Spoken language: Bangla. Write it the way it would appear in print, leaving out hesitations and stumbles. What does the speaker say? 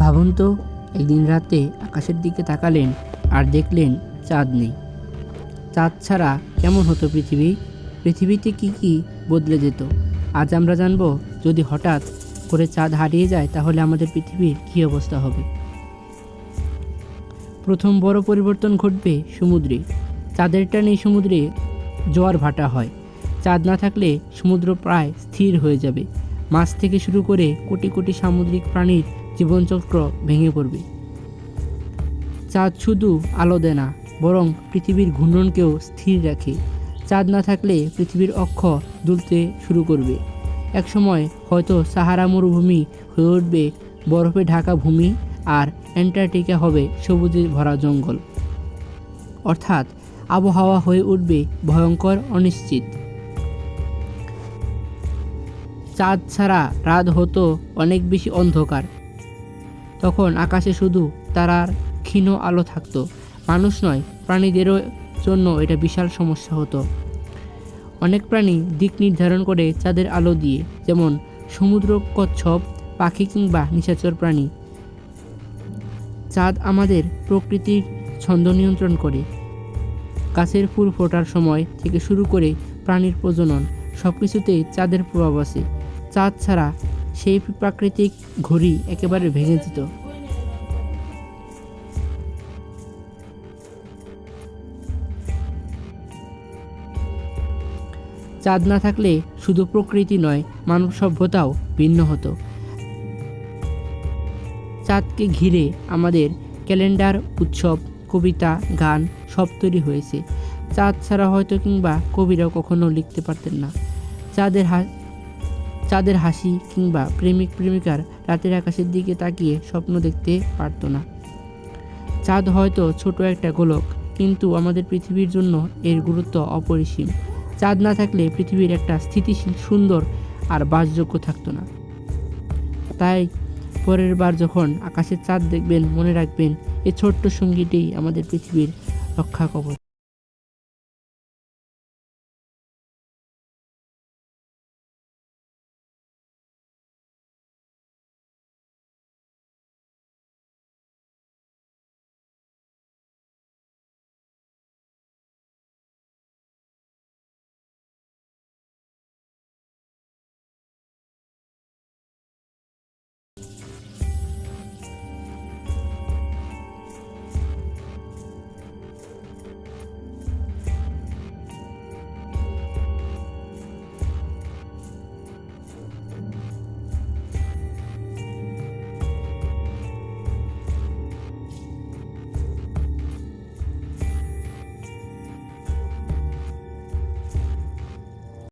ভাবুন তো, একদিন রাতে আকাশের দিকে তাকালেন আর দেখলেন চাঁদ নেই। চাঁদ ছাড়া কেমন হতো পৃথিবী? পৃথিবীতে কি কি বদলে যেত? আজ আমরা জানব, যদি হঠাৎ করে চাঁদ হারিয়ে যায় তাহলে আমাদের পৃথিবীর কী অবস্থা হবে। প্রথম বড় পরিবর্তন ঘটবে সমুদ্রে। চাঁদের টানেই সমুদ্রে জোয়ার ভাটা হয়। চাঁদ না থাকলে সমুদ্র প্রায় স্থির হয়ে যাবে। মাছ থেকে শুরু করে কোটি কোটি সামুদ্রিক প্রাণীর জীবনচক্র ভেঙে পড়বে। চাঁদ শুধু আলো দেয় না, বরং পৃথিবীর ঘূর্ণনকেও স্থির রাখে। চাঁদ না থাকলে পৃথিবীর অক্ষ দুলতে শুরু করবে। একসময় হয়তো সাহারা মরুভূমি হয়ে উঠবে বরফে ঢাকা ভূমি, আর অ্যান্টার্কটিকা হবে সবুজে ভরা জঙ্গল। অর্থাৎ আবহাওয়া হয়ে উঠবে ভয়ঙ্কর অনিশ্চিত। চাঁদ ছাড়া রাত হতো অনেক বেশি অন্ধকার। তখন আকাশে শুধু তারার ক্ষীণ আলো থাকতো। মানুষ নয়, প্রাণীদেরও জন্য এটা বিশাল সমস্যা হতো। অনেক প্রাণী দিক নির্ধারণ করে চাঁদের আলো দিয়ে, যেমন সমুদ্র কচ্ছপ, পাখি কিংবা নিশাচর প্রাণী। চাঁদ আমাদের প্রকৃতির ছন্দ নিয়ন্ত্রণ করে। গাছের ফুল ফোটার সময় থেকে শুরু করে প্রাণীর প্রজনন, সব কিছুতেই চাঁদের প্রভাব আছে। চাঁদ ছাড়া সেই প্রাকৃতিক ঘড়ি একেবারে ভেঙে যেত। চাঁদ না থাকলে শুধু প্রকৃতি নয়, মানব সভ্যতাও ভিন্ন হতো। চাঁদকে ঘিরে আমাদের ক্যালেন্ডার, উৎসব, কবিতা, গান সব তৈরি হয়েছে। চাঁদ ছাড়া হয়তো কিংবা কবিরাও কখনো লিখতে পারতেন না। চাঁদের হাসি কিংবা প্রেমিক প্রেমিকার রাতের আকাশের দিকে তাকিয়ে স্বপ্ন দেখতে পারতো না। চাঁদ হয়তো ছোট একটা গোলক, কিন্তু আমাদের পৃথিবীর জন্য এর গুরুত্ব অপরিসীম। চাঁদ না থাকলে পৃথিবীর একটা স্থিতিশীল, সুন্দর আর বাসযোগ্য থাকতো না। তাই পরের বার যখন আকাশে চাঁদ দেখবেন, মনে রাখবেন এই ছোট্ট সঙ্গীটাই আমাদের পৃথিবীর রক্ষা কবচ।